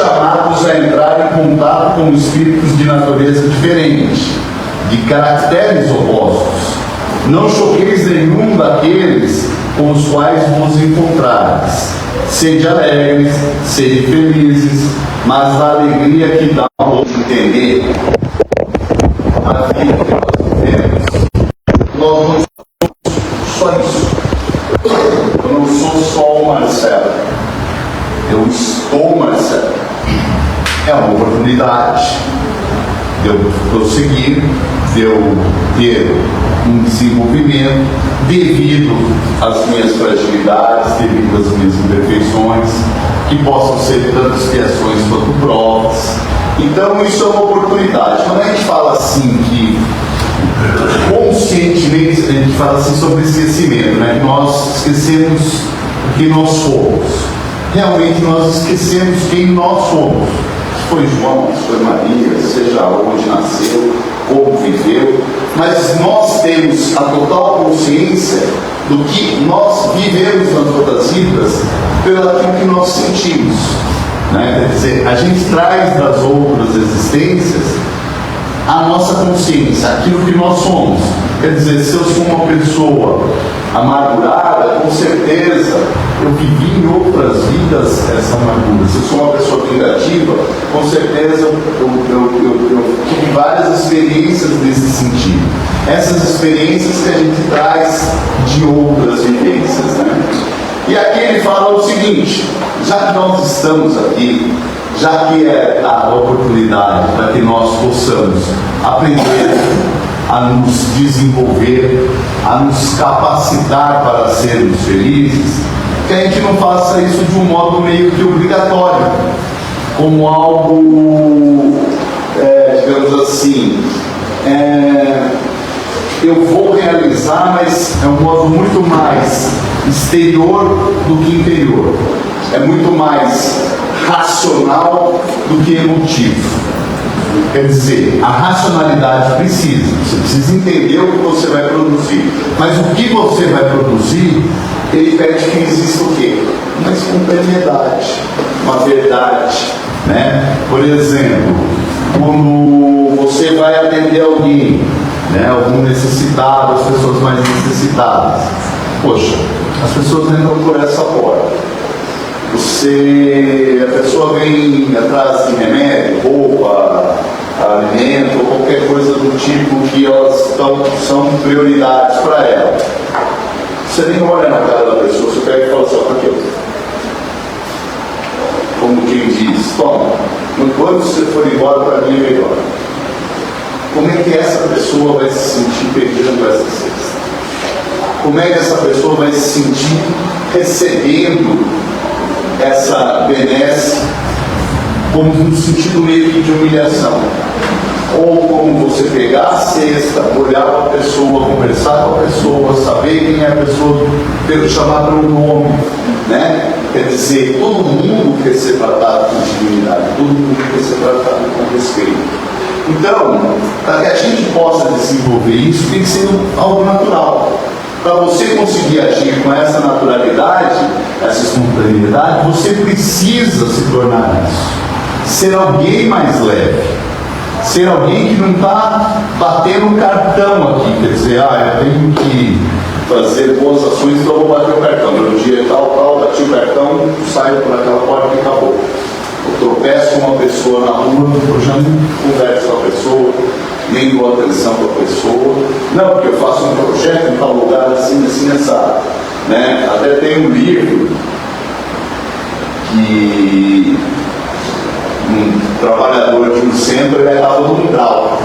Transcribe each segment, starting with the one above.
chamados a entrar em contato com espíritos de natureza diferente, de caracteres opostos. Não choqueis nenhum daqueles com os quais vos encontrares. Sede alegres, sede felizes, mas a alegria que dá ao outro entender a vida que nós vivemos, nós não somos só isso. Eu não sou só o Marcelo, eu estou Marcelo. É uma oportunidade de eu prosseguir, de eu ter um desenvolvimento devido às minhas fragilidades, devido às minhas imperfeições, que possam ser tanto expiações quanto provas. Então isso é uma oportunidade. Quando a gente fala assim que conscientemente, a gente fala assim sobre esquecimento, né? Nós esquecemos o que nós somos. Realmente nós esquecemos quem nós somos. Se foi João, se foi Maria, seja onde nasceu, como viveu, mas nós temos a total consciência do que nós vivemos nas outras vidas pelo aquilo que nós sentimos, né? Quer dizer, a gente traz das outras existências a nossa consciência, aquilo que nós somos. Quer dizer, se eu sou uma pessoa amargurada, com certeza eu vivi em outras vidas essa amargura. Se eu sou uma pessoa vingativa, com certeza eu tive várias experiências nesse sentido. Essas experiências que a gente traz de outras vivências, né? E aqui ele fala o seguinte: já que nós estamos aqui, já que é a oportunidade para que nós possamos aprender a nos desenvolver, a nos capacitar para sermos felizes, que a gente não faça isso de um modo meio que obrigatório, como algo, digamos assim, eu vou realizar, mas é um modo muito mais exterior do que interior, é muito mais racional do que emotivo. Quer dizer, a racionalidade precisa, você precisa entender o que você vai produzir, mas o que você vai produzir, ele pede que exista o quê? Uma espontaneidade, uma verdade, né? Por exemplo, quando você vai atender alguém, né, algum necessitado, as pessoas mais necessitadas, poxa, as pessoas entram por essa porta. A pessoa vem atrás de remédio, roupa, alimento, ou qualquer coisa do tipo que elas são prioridades para ela. Você nem olha na cara da pessoa, você pega e fala assim: ó, aqui, como quem diz, toma, quando você for embora, para mim é melhor. Como é que essa pessoa vai se sentir pegando essa cesta? Como é que essa pessoa vai se sentir recebendo essa benesse como no sentido meio que de humilhação? Ou como você pegar a cesta, olhar para a pessoa, conversar com a pessoa, saber quem é a pessoa, chamar pelo nome, né? Quer dizer, todo mundo quer ser tratado com dignidade, todo mundo quer ser tratado com respeito. Então, para que a gente possa desenvolver isso, tem que ser algo natural. Para você conseguir agir com essa naturalidade, essa espontaneidade, você precisa se tornar isso. Ser alguém mais leve. Ser alguém que não está batendo cartão aqui. Quer dizer, eu tenho que fazer boas ações, então eu vou bater o cartão. No dia tal, bati o cartão, saio por aquela porta e acabou. Eu tropeço com uma pessoa na rua, eu já não converso com a pessoa, nem dou atenção para a pessoa. Não, porque eu faço um projeto em tal lugar, assim, assado. Né? Até tem um livro que um trabalhador de um centro, ele estava no umbral.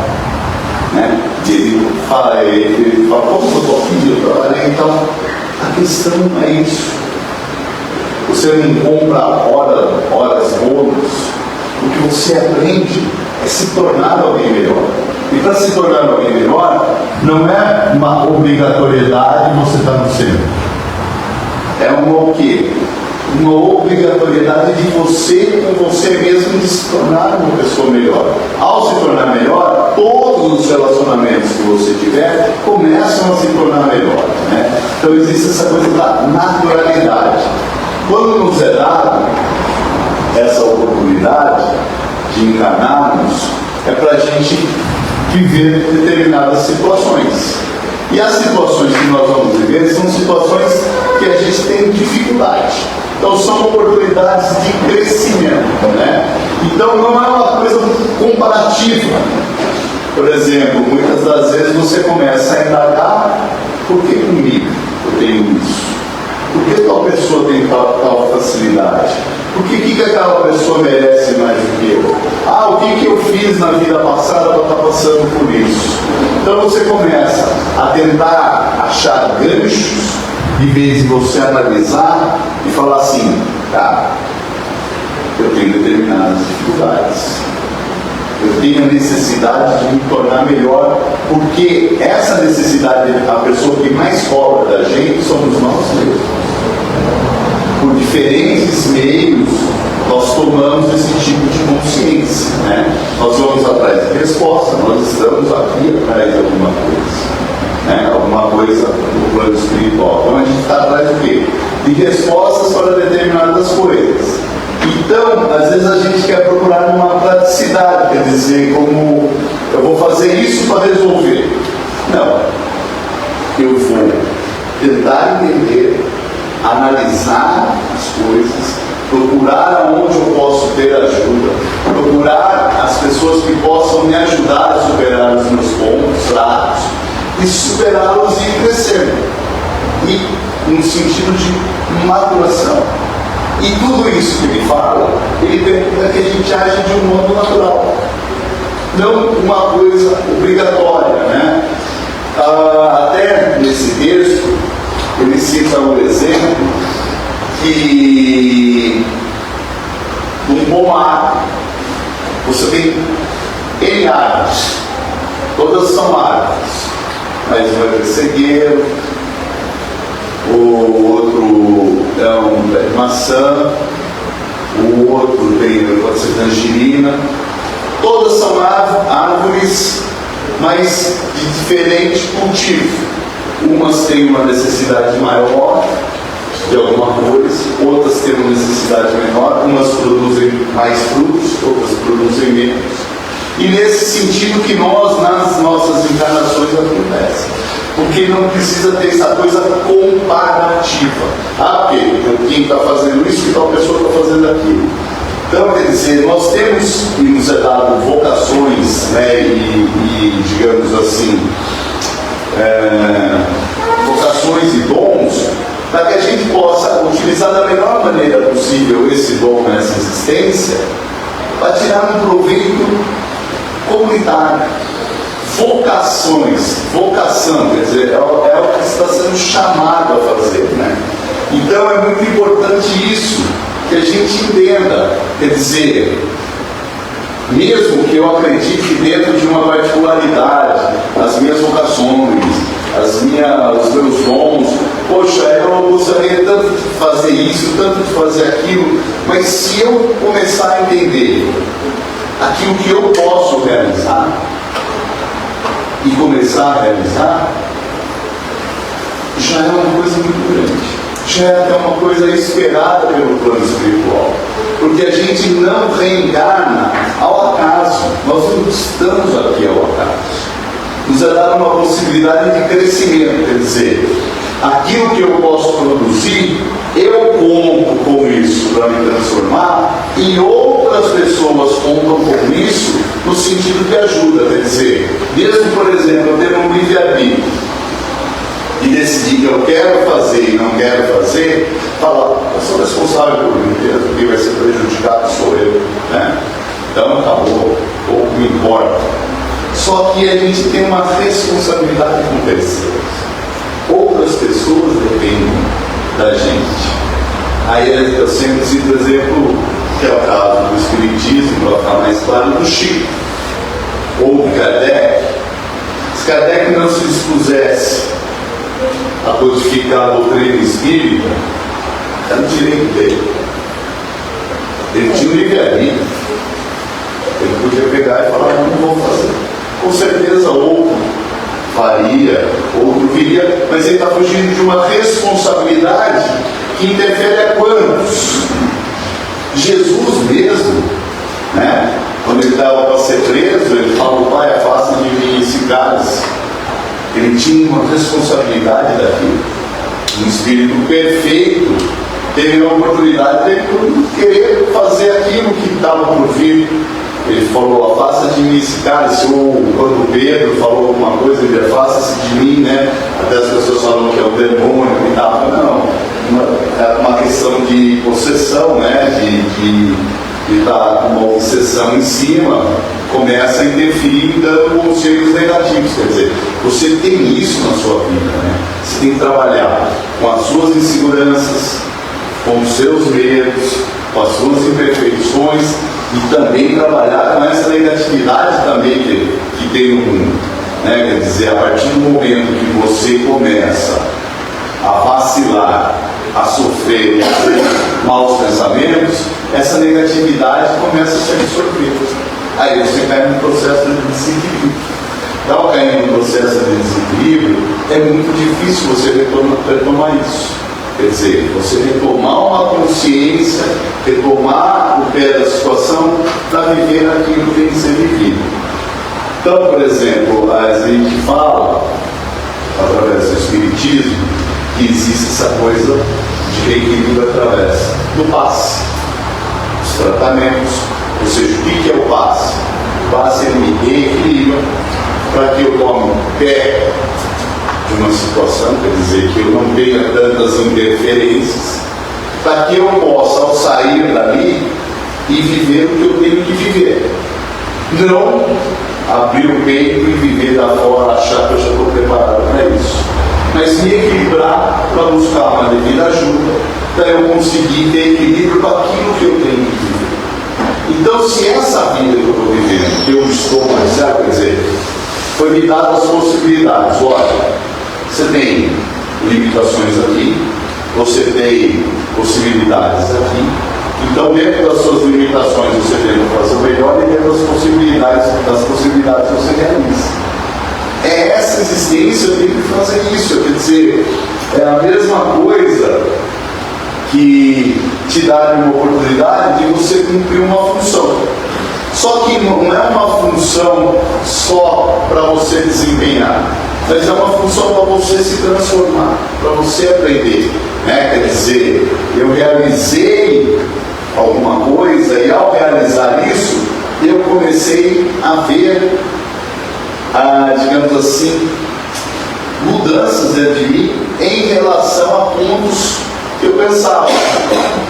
Né? Ele fala, como eu estou aqui, eu trabalhei, então a questão não é isso. Você não compra horas bônus. O que você aprende é se tornar alguém melhor. E para se tornar alguém melhor, não é uma obrigatoriedade você estar no centro. É uma o quê? Uma obrigatoriedade de você, com você mesmo, de se tornar uma pessoa melhor. Ao se tornar melhor, todos os relacionamentos que você tiver começam a se tornar melhor. Né? Então existe essa coisa da naturalidade. Quando nos é dado essa oportunidade de encarnarmos é para a gente viver determinadas situações. E as situações que nós vamos viver são situações que a gente tem dificuldade. Então são oportunidades de crescimento, né? Então não é uma coisa comparativa. Por exemplo, muitas das vezes você começa a indagar: por que comigo eu tenho isso? Por que tal pessoa tem tal facilidade? Por que aquela pessoa merece mais do que eu? Ah, o que eu fiz na vida passada para estar passando por isso? Então você começa a tentar achar ganchos, em vez de você analisar e falar assim: tá, eu tenho determinadas dificuldades, eu tenho a necessidade de me tornar melhor, porque essa necessidade, a pessoa que mais cobra da gente somos nós mesmos. Por diferentes meios, nós tomamos esse tipo de consciência, né? Nós vamos atrás de resposta, nós estamos aqui atrás de alguma coisa, né? Alguma coisa no plano espiritual. Então a gente está atrás do quê? De respostas para determinadas coisas. Então, às vezes a gente quer procurar uma praticidade, quer dizer, como eu vou fazer isso para resolver. Não. Eu vou tentar entender, analisar as coisas, procurar aonde eu posso ter ajuda, procurar as pessoas que possam me ajudar a superar os meus pontos fracos e superá-los e ir crescendo. E no sentido de maturação. E tudo isso que ele fala, ele pergunta que a gente age de um modo natural, não uma coisa obrigatória, né? Até nesse texto, ele cita um exemplo que um pomar, você tem N árvores, todas são árvores, mas um é pessegueiro, o outro é um pé de maçã, o outro pode ser tangerina. Todas são árvores, mas de diferente cultivo. Umas têm uma necessidade maior de alguma coisa, outras têm uma necessidade menor, umas produzem mais frutos, outras produzem menos. E nesse sentido que nós, nas nossas encarnações, acontece. Porque não precisa ter essa coisa comparativa. Ah, porque quem está fazendo isso e tal pessoa está fazendo aquilo. Então, quer dizer, nós temos, e nos é dado vocações, né, e digamos assim, vocações e dons, para que a gente possa utilizar da melhor maneira possível esse dom nessa existência, para tirar um proveito comunitário. Vocação, quer dizer, é o que está sendo chamado a fazer, né? Então é muito importante isso, que a gente entenda, quer dizer, mesmo que eu acredite dentro de uma particularidade, as minhas vocações, os meus dons, poxa, eu gostaria tanto de fazer isso, tanto de fazer aquilo, mas se eu começar a entender aquilo que eu posso realizar, e começar a realizar, já é uma coisa muito grande, já é até uma coisa esperada pelo plano espiritual, porque a gente não reencarna ao acaso, nós não estamos aqui ao acaso, nos é dada uma possibilidade de crescimento, quer dizer, aquilo que eu posso produzir, eu conto com isso para me transformar, e outras pessoas contam com isso no sentido de ajuda, quer dizer, mesmo, por exemplo, eu ter um livre-arbítrio e decidir que eu quero fazer e não quero fazer, falar, eu sou responsável por mim mesmo, quem vai ser prejudicado sou eu, né? Então acabou, pouco me importa. Só que a gente tem uma responsabilidade com terceiros. Outras pessoas dependem da gente. Aí eu sempre cito o exemplo, que é o caso do Espiritismo, para ficar mais claro, do Chico, ou de Kardec. Se Kardec não se dispusesse a codificar a doutrina espírita, era o direito dele. Ele tinha um livre-arbítrio. Ele podia pegar e falar, não vou fazer. Com certeza outro faria, outro viria, mas ele está fugindo de uma responsabilidade que interfere a quantos? Jesus mesmo, né, quando ele estava para ser preso, ele falou: Pai, afasta de mim esse cálice. Ele tinha uma responsabilidade daquilo. Um espírito perfeito teve a oportunidade de querer fazer aquilo que estava por vir. Ele falou: afasta de mim esse cálice. Ou quando Pedro falou alguma coisa, ele: afasta-se de mim, né? Até as pessoas falam que é o demônio e tal. Não, é uma questão de possessão, né? De estar com uma obsessão em cima, começa a interferir dando conselhos negativos. Quer dizer, você tem isso na sua vida, né? Você tem que trabalhar com as suas inseguranças, com os seus medos, com as suas imperfeições, e também trabalhar com essa negatividade também que tem no mundo, né? Quer dizer, a partir do momento que você começa a vacilar, a sofrer, a ter maus pensamentos, essa negatividade começa a se absorver. Aí você cai num processo de desequilíbrio. Ao cair num processo de desequilíbrio, é muito difícil você retomar isso. Quer dizer, você retomar uma consciência, retomar o pé da situação para viver aquilo que tem que ser vivido. Então, por exemplo, a gente fala, através do Espiritismo, que existe essa coisa de equilíbrio através do passe, os tratamentos. Ou seja, o que é o passe? O passe ele me reequilibra para que eu tome pé de uma situação, quer dizer, que eu não tenha tantas interferências, para que eu possa, ao sair dali, e viver o que eu tenho que viver. Não abrir o peito e viver da fora, achar que eu já estou preparado para isso. Mas me equilibrar para buscar uma devida ajuda, para eu conseguir ter equilíbrio para aquilo que eu tenho que viver. Então, se essa vida que eu estou vivendo, que eu estou mais certo, quer dizer, foi me dado as possibilidades. Olha, você tem limitações aqui, você tem possibilidades aqui. Então, dentro das suas limitações, você tenta fazer o melhor, e dentro das possibilidades você realiza. É essa existência, eu tenho que fazer isso. Quer dizer, é a mesma coisa que te dá uma oportunidade de você cumprir uma função. Só que não é uma função só para você desempenhar, mas é uma função para você se transformar, para você aprender, né? Quer dizer, eu realizei alguma coisa, e ao realizar isso, eu comecei a ver, digamos assim, mudanças dentro de mim em relação a pontos que eu pensava.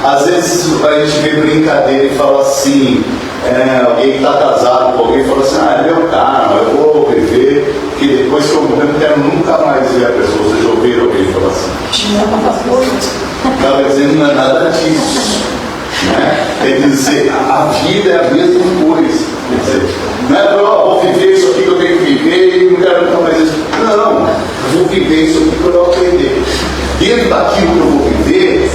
Às vezes a gente vê brincadeira e fala assim, alguém que está casado com alguém fala assim: é meu karma, eu vou viver, que depois que eu morrer não quero nunca mais ver a pessoa. Vocês já ouviram alguém falar assim? Estava dizendo, não é nada disso, né? Quer dizer, a vida é a mesma coisa. Quer dizer, não é vou viver isso aqui que eu tenho que viver e não quero nunca mais isso. Não, eu vou viver isso aqui para eu aprender. Dentro daquilo que eu vou viver,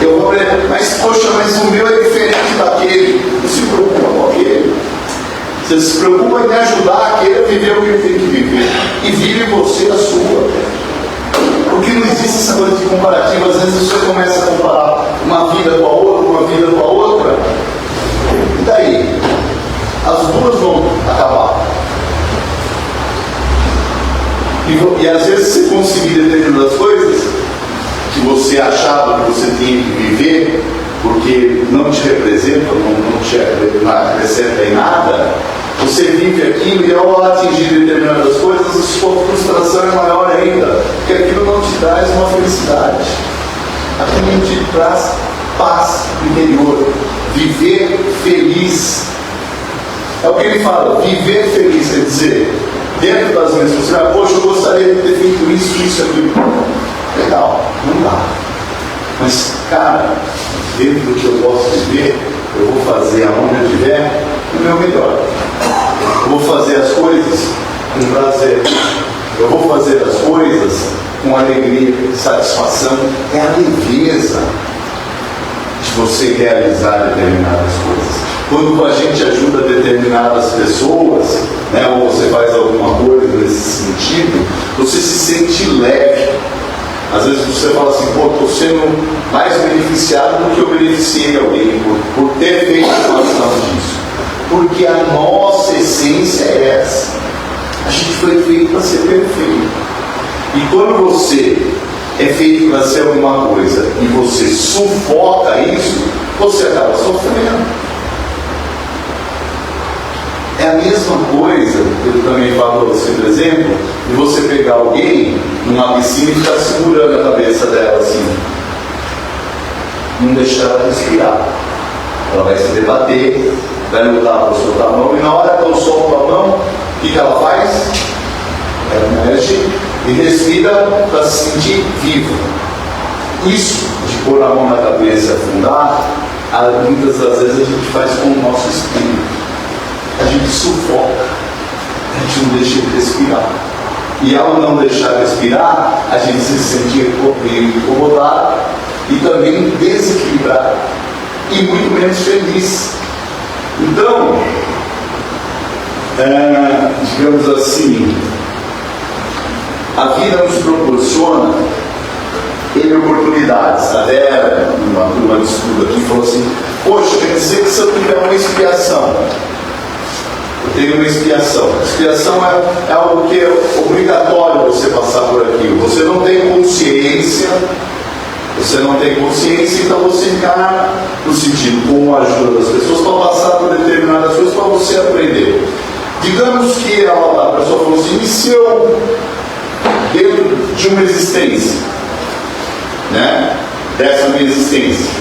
eu vou aprender. Mas, poxa, mas o meu é diferente daquele. Não se preocupa com aquele. Você se preocupa em me ajudar aquele a viver o que ele tem que viver. E vive você a sua. Porque não existe essa coisa de comparativo. Às vezes você começa a comparar uma vida com a outra, uma vida com a outra. E daí? As duas vão acabar. E às vezes você conseguir determinadas coisas que você achava que você tinha que viver, porque não te representa, não te acrescenta em nada, você vive aquilo, e ao atingir determinadas coisas, a sua frustração é maior ainda, porque aquilo não te traz uma felicidade, aquilo não te traz paz interior, viver feliz. É o que ele fala, viver feliz, quer dizer, dentro das minhas possibilidades, poxa, eu gostaria de ter feito isso, aquilo. Legal, não dá. Mas, cara, dentro do que eu posso viver, eu vou fazer aonde eu estiver o meu melhor. Eu vou fazer as coisas com prazer. Eu vou fazer as coisas com alegria, satisfação. É a leveza de você realizar determinadas coisas. Quando a gente ajuda determinadas pessoas, né, ou você faz alguma coisa nesse sentido, você se sente leve. Às vezes você fala assim, pô, estou sendo mais beneficiado do que eu beneficiei alguém por ter feito uma ação disso. Porque a nossa essência é essa. A gente foi feito para ser perfeito. E quando você é feito para ser alguma coisa e você sufoca isso, você acaba sofrendo. É a mesma coisa, eu também falo você, por exemplo, de você pegar alguém numa piscina e ficar segurando a cabeça dela assim. Não deixar ela respirar. Ela vai se debater, vai lutar para soltar a mão, e na hora que eu solto a mão, o que ela faz? Ela mexe e respira para se sentir viva. Isso de pôr a mão na cabeça e afundar, muitas das vezes a gente faz com o nosso espírito. A gente sufoca, a gente não deixa ele respirar. E ao não deixar respirar, a gente se sente incomodado e também desequilibrado e muito menos feliz. Então, digamos assim, a vida nos proporciona oportunidades. Até uma turma de estudo aqui falou assim, poxa, quer dizer que se eu tiver uma expiação, eu tenho uma expiação. Expiação é algo que é obrigatório você passar por aquilo. Você não tem consciência, então você encara no sentido, com a ajuda das pessoas, para passar por determinadas coisas para você aprender. Digamos que a pessoa falou assim, e se eu, dentro de uma existência, né, dessa minha existência,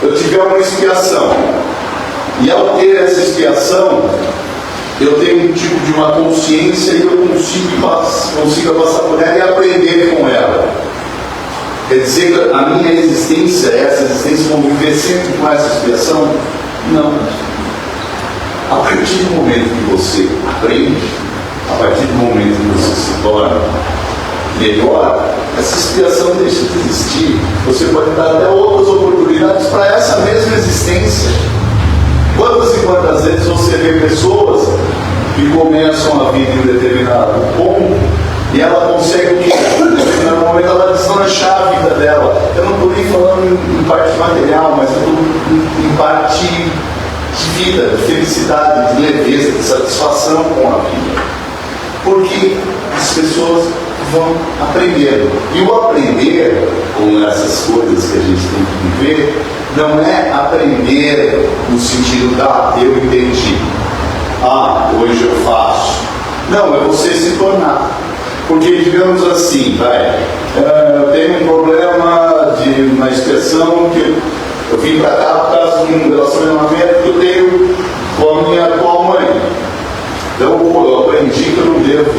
eu tiver uma expiação, e ao ter essa expiação, eu tenho um tipo de uma consciência e eu consiga passar por ela e aprender com ela. Quer dizer que a minha existência, essa existência, vão viver sempre com essa expiação? Não. A partir do momento que você aprende, a partir do momento que você se torna melhor, essa expiação deixa de existir. Você pode dar até outras oportunidades para essa mesma existência. Quantas e quantas vezes você vê pessoas que começam a vida em um determinado ponto e ela consegue o quê? Em determinado momento ela deslanchar a vida dela. Eu não estou nem falando em parte material, mas eu estou em parte de vida, de felicidade, de leveza, de satisfação com a vida. Porque as pessoas vão aprendendo. E o aprender com essas coisas que a gente tem que viver não é aprender no sentido da eu entendi, hoje eu faço. Não, é você se tornar. Porque, digamos assim, eu tenho um problema de uma expressão que eu vim para cá por causa de um relacionamento que eu tenho com a minha atual mãe. Então eu aprendi que eu não devo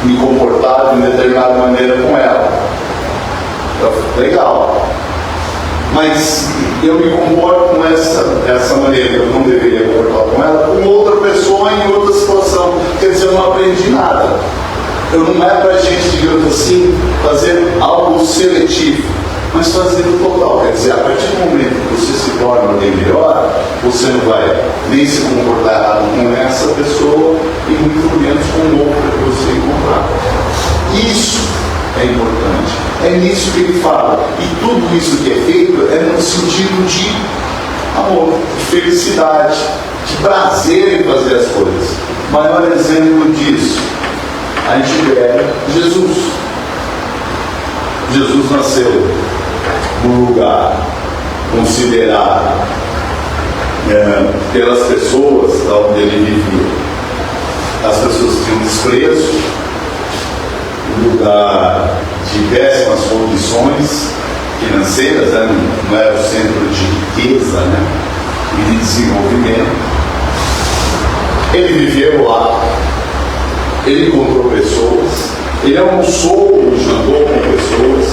me comportar de uma determinada maneira com ela. Então, legal. Mas eu me comporto com essa maneira que eu não deveria comportar com ela, com outra pessoa em outra situação. Quer dizer, eu não aprendi nada. Não é para a gente, digamos assim, fazer algo seletivo, mas fazer o total. Quer dizer, a partir do momento que você se torna alguém melhor, você não vai nem se comportar errado com essa pessoa e muito menos com outra que você encontrar. Isso é importante. É nisso que ele fala. E tudo isso que é feito é no sentido de amor, de felicidade, de prazer em fazer as coisas. O maior exemplo disso, a gente pega Jesus. Jesus nasceu num lugar considerado pelas pessoas onde ele vivia. As pessoas tinham desprezo, um lugar de péssimas condições financeiras, não era o centro de riqueza, e de desenvolvimento. Ele viveu lá, ele encontrou pessoas, ele almoçou e jantou com pessoas,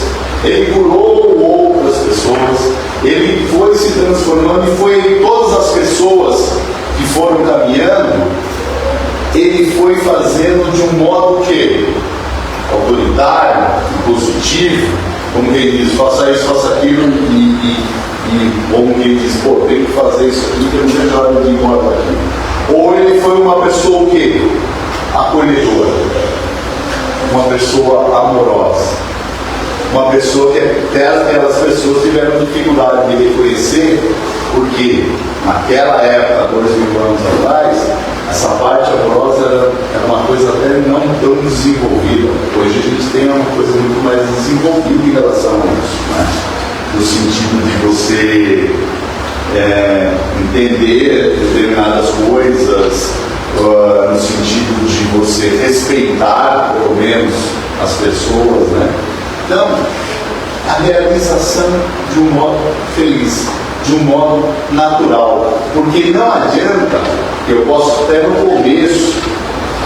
ele curou outras pessoas, ele foi se transformando e foi todas as pessoas que foram caminhando, ele foi fazendo de um modo que autoritário, positivo, como quem diz, faça isso, faça aquilo, e como quem diz, tem que fazer isso aqui, que eu não vejo a hora de ir embora daqui. Ou ele foi uma pessoa o quê? Acolhedora. uma pessoa amorosa. Uma pessoa que até aquelas pessoas tiveram dificuldade de reconhecer, porque naquela época, 2000 anos atrás, essa parte amorosa era uma coisa até não tão desenvolvida. Hoje a gente tem uma coisa muito mais desenvolvida em relação a isso, né? No sentido de você entender determinadas coisas, no sentido de você respeitar, pelo menos, as pessoas, né? Então, a realização de um modo feliz, de um modo natural, porque não adianta, eu posso até no começo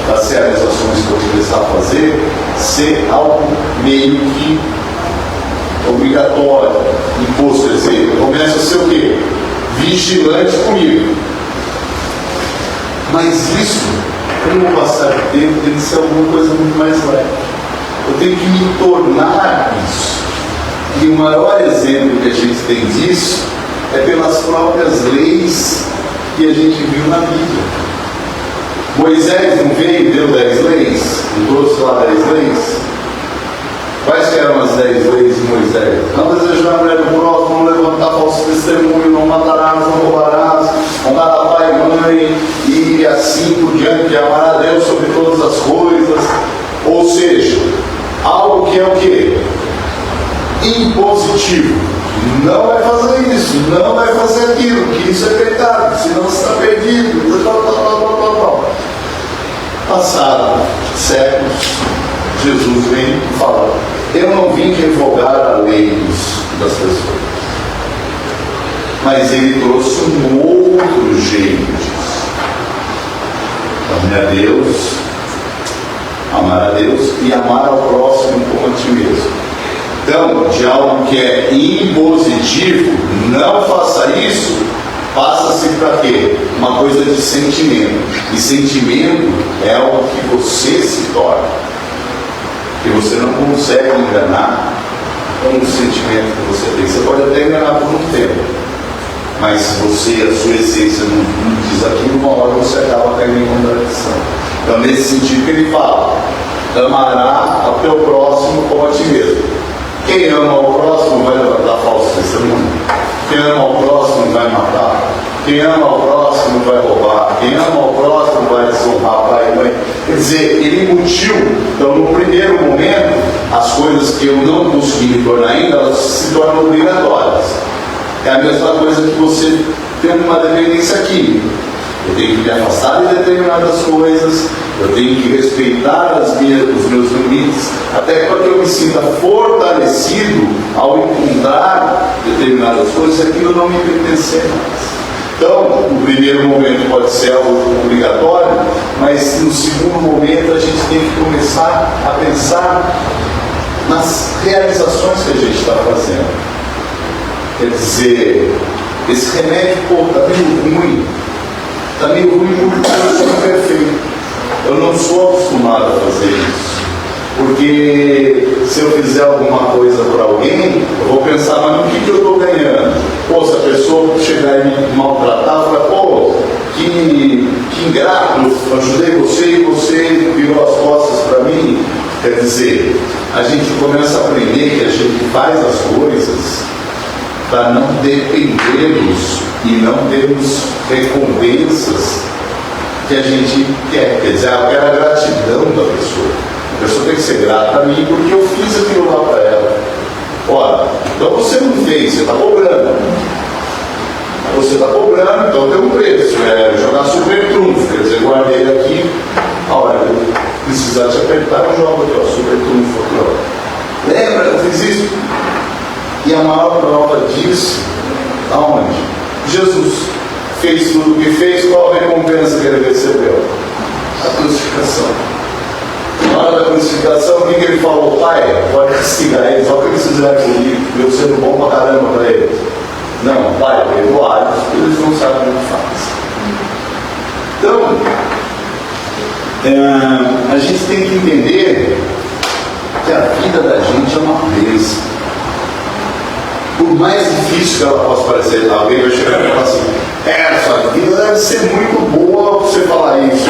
das realizações que eu começar a fazer, ser algo meio que obrigatório, imposto, quer dizer, eu começo a ser o quê? Vigilante comigo. Mas isso, com o passar do tempo, tem que ser alguma coisa muito mais leve. Eu tenho que me tornar isso. E o maior exemplo que a gente tem disso é pelas próprias leis que a gente viu na Bíblia. Moisés não veio e deu 10 leis? Não trouxe lá 10 leis? Quais que eram as 10 leis de Moisés? Não desejar a mulher do próximo, não levantar falso testemunho, não matarás, não roubarás, honrar a pai e mãe, e assim por diante, amar a Deus sobre todas as coisas. Ou seja, algo que é o quê? Impositivo. Não vai fazer isso, não vai fazer aquilo, que isso é pecado, senão você está perdido. Passado séculos, Jesus vem e fala: eu não vim revogar a lei das pessoas, mas ele trouxe um outro jeito disso. Amar a Deus e amar ao próximo como a ti mesmo. Então, de algo que é impositivo, não faça isso, passa-se para quê? Uma coisa de sentimento. E sentimento é algo que você se torna. Que você não consegue enganar com o sentimento que você tem. Você pode até enganar por um tempo, mas se você, a sua essência não diz aquilo, uma hora você acaba caindo em contradição. Então, nesse sentido que ele fala: amará ao teu próximo como a ti mesmo. Quem ama ao próximo vai levantar falso testemunho. Quem ama ao próximo vai matar. Quem ama ao próximo vai roubar. Quem ama ao próximo vai desonrar pai e mãe. Quer dizer, ele embutiu. Então, no primeiro momento, as coisas que eu não consegui me tornar ainda, elas se tornam obrigatórias. É a mesma coisa que você tem uma dependência química. Eu tenho que me afastar de determinadas coisas, eu tenho que respeitar os meus limites, até para que eu me sinta fortalecido ao encontrar determinadas coisas, aquilo não me pertencer mais. Então, o primeiro momento pode ser algo obrigatório, mas no segundo momento a gente tem que começar a pensar nas realizações que a gente está fazendo. Quer dizer, esse remédio, está meio ruim. Está meio ruim porque eu sou perfeito. Eu não sou acostumado a fazer isso. Porque se eu fizer alguma coisa para alguém, eu vou pensar, mas no que eu estou ganhando? Pô, se a pessoa chegar e me maltratar, eu falo, pô, que ingrato, eu ajudei você e você virou as costas para mim. Quer dizer, a gente começa a aprender que a gente faz as coisas para não dependermos e não termos recompensas que a gente quer. Quer dizer, eu quero a gratidão da pessoa. A pessoa tem que ser grata a mim porque eu fiz aquilo lá para ela. Ora, então você não fez, você está cobrando. Você está cobrando, então tem um preço. É jogar super trunfo. Quer dizer, guardei aqui, a hora que eu precisar te apertar, eu jogo aqui, ó, super trunfo aqui, ó. Lembra que eu fiz isso? E a maior prova disso, aonde? Jesus fez tudo o que fez, qual a recompensa que ele recebeu? A crucificação. Na hora da crucificação, o que ele falou? Pai, pode castigar eles, olha o que eles fizeram comigo, eu sendo bom pra caramba para eles. Não, pai, perdoar-los, porque eles não sabem o que fazem. Então, a gente tem que entender que a vida da gente é uma bênção. Por mais difícil que ela possa parecer, alguém vai chegar e falar assim: sua vida deve ser muito boa você falar isso.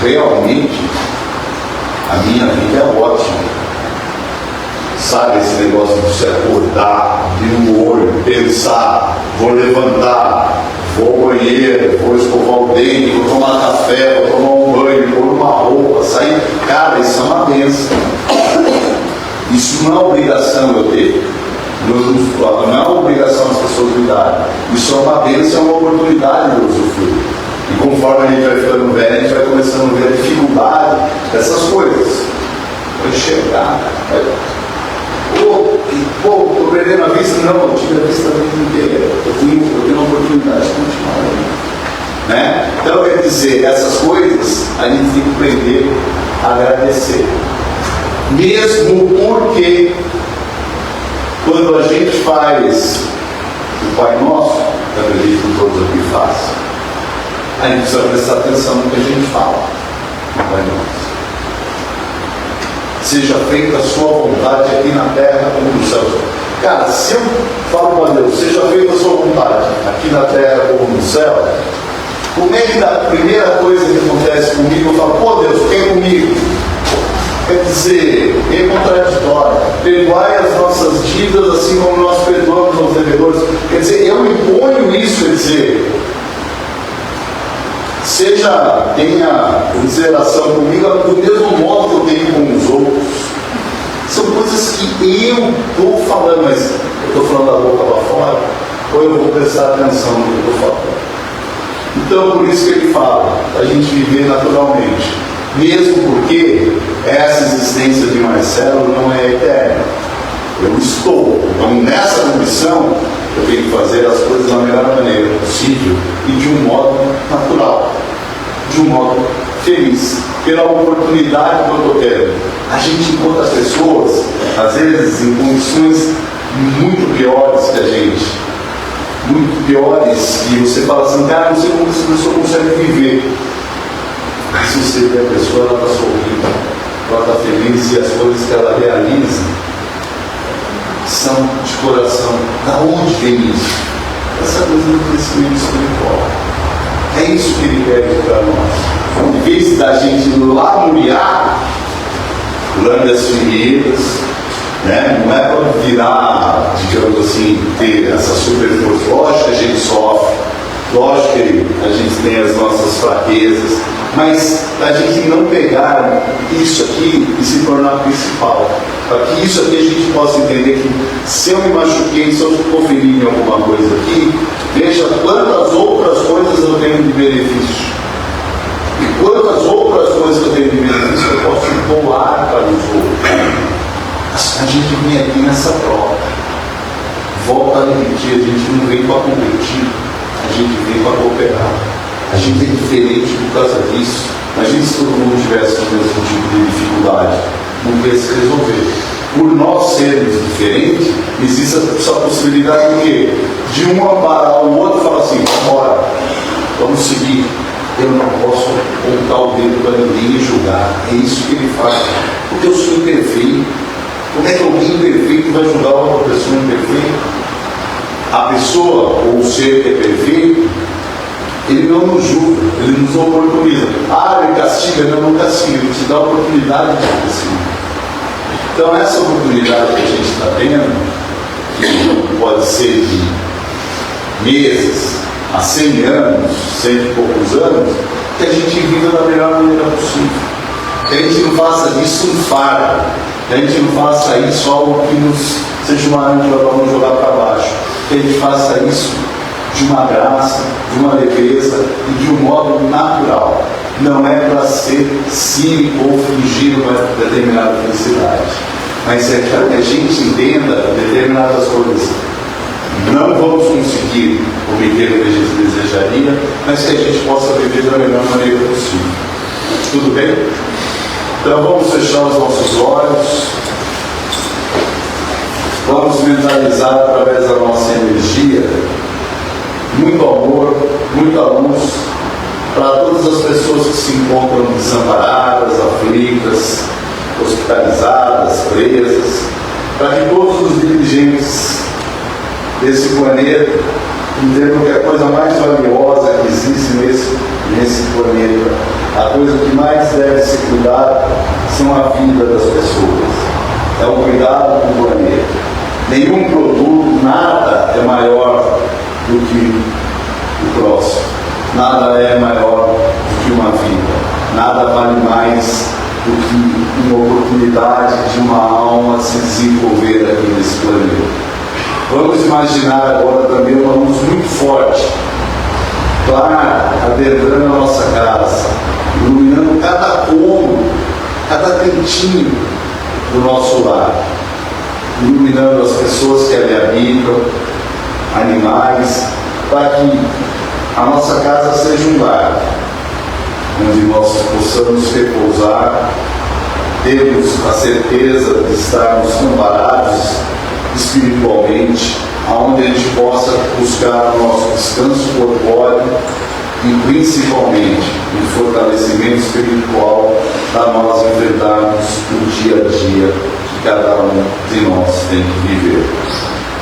Realmente, A minha vida é ótima. Sabe esse negócio de se acordar, abrir o olho, pensar, vou levantar, vou ao banheiro, vou escovar o dente, vou tomar café, vou tomar um banho, pôr uma roupa, sair. Cara, isso é uma bênção. Isso não é obrigação eu ter. Não é uma obrigação as pessoas me darem. Isso é uma bênção, é uma oportunidade de usufruir. E conforme a gente vai ficando velho, a gente vai começando a ver a dificuldade dessas coisas. Vai enxergar. Estou perdendo a vista? Não, eu tive a vista a vida inteira. Eu tenho a oportunidade de continuar. Né? Então, quer dizer, essas coisas a gente tem que aprender a agradecer. Mesmo porque, quando a gente faz o Pai Nosso, eu acredito que todos aqui fazem, a gente precisa prestar atenção no que a gente fala no Pai Nosso. Seja feita a sua vontade aqui na terra como no céu. Cara, se eu falo para Deus, seja feita a sua vontade aqui na terra como no céu, como é que a primeira coisa que acontece comigo, eu falo, pô Deus, vem comigo. Quer dizer, é contraditório. Perdoai as nossas dívidas assim como nós perdoamos aos devedores. Quer dizer, eu imponho isso, quer dizer, tenha consideração comigo do mesmo modo que eu tenho com os outros. São coisas que eu estou falando, mas eu estou falando da boca lá fora, ou eu vou prestar atenção no que eu estou falando. Então, por isso que ele fala, a gente viver naturalmente. Mesmo porque essa existência de Marcelo não é eterna. Eu estou. Então, nessa condição, eu tenho que fazer as coisas da melhor maneira possível e de um modo natural, de um modo feliz, pela oportunidade que eu estou tendo. A gente encontra as pessoas, às vezes, em condições muito piores que a gente. Muito piores, e você fala assim, cara, não sei como essa pessoa consegue viver. Mas se você vê a pessoa, ela está sorrindo, ela está feliz e as coisas que ela realiza são de coração. Da onde vem isso? Essa coisa do crescimento espiritual. É isso que ele pede para nós. Em vez da gente lamuriar, lambe as feridas, né? Não é para virar, digamos assim, ter essa super força. Lógico que a gente sofre, lógico que a gente tem as nossas fraquezas, mas a gente não pegar isso aqui e se tornar principal. Para que isso aqui a gente possa entender que se eu me machuquei, se eu estou ferido em alguma coisa aqui, veja quantas outras coisas eu tenho de benefício. E quantas outras coisas que eu tenho de benefício eu posso doar para os outros. A gente vem aqui nessa prova. Volta a repetir, a gente não vem para competir, a gente vem para cooperar. A gente é diferente por causa disso. Imagina se todo mundo tivesse o mesmo tipo de dificuldade, não ia se resolver. Por nós sermos diferentes, existe essa possibilidade de quê? De um amparar o outro e falar assim, vamos embora, vamos seguir. Eu não posso apontar o dedo para ninguém e julgar. É isso que ele faz. Porque eu sou imperfeito. Como é que alguém imperfeito vai julgar outra pessoa imperfeita? A pessoa ou o ser que é perfeito, ele não nos julga, ele nos oportuniza. Ele castiga, não castiga, ele te dá a oportunidade de castigar. Então essa oportunidade que a gente está tendo, que pode ser de meses a 100 anos, 100 e poucos anos, que a gente viva da melhor maneira possível. Que a gente não faça disso um fardo, que a gente não faça isso algo que nos seja uma âncora para nos jogar para baixo. Que a gente faça isso de uma graça, de uma leveza e de um modo natural. Não é para ser cínico ou fingir uma determinada felicidade, mas é para que a gente entenda determinadas coisas. Não vamos conseguir obter o que a gente desejaria, mas que a gente possa viver da melhor maneira possível. Tudo bem? Então vamos fechar os nossos olhos. Vamos mentalizar através da nossa energia muito amor, muita luz para todas as pessoas que se encontram desamparadas, aflitas, hospitalizadas, presas, para que todos os dirigentes desse planeta entendam que a coisa mais valiosa que existe nesse planeta a coisa que mais deve ser cuidada são a vida das pessoas. É o cuidado com o planeta. Nenhum produto, nada é maior do que o próximo. Nada é maior do que uma vida. Nada vale mais do que uma oportunidade de uma alma se desenvolver aqui nesse planeta. Vamos imaginar agora também uma luz muito forte, clara, adentrando a nossa casa, iluminando cada cômodo, cada cantinho do nosso lar, iluminando as pessoas que ali habitam, animais, para que a nossa casa seja um lar onde nós possamos repousar, termos a certeza de estarmos amparados espiritualmente, aonde a gente possa buscar o nosso descanso corpóreo e principalmente o fortalecimento espiritual para nós enfrentarmos o dia a dia que cada um de nós tem que viver.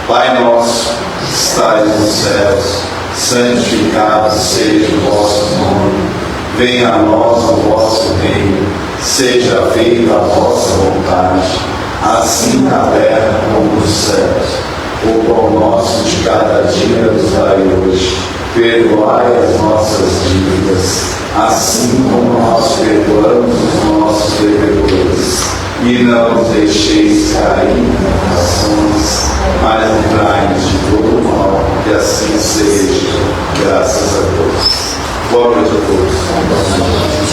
Pai nosso, que estais nos céus, santificado seja o vosso nome, venha a nós o vosso reino, seja feita a vossa vontade, assim na terra como nos céus. O pão nosso de cada dia nos dai hoje. Perdoai as nossas dívidas, assim como nós perdoamos os nossos devedores. E não nos deixeis cair em tentações, mas livrai-nos de todo mal, que assim seja. Graças a Deus. Boa noite a todos.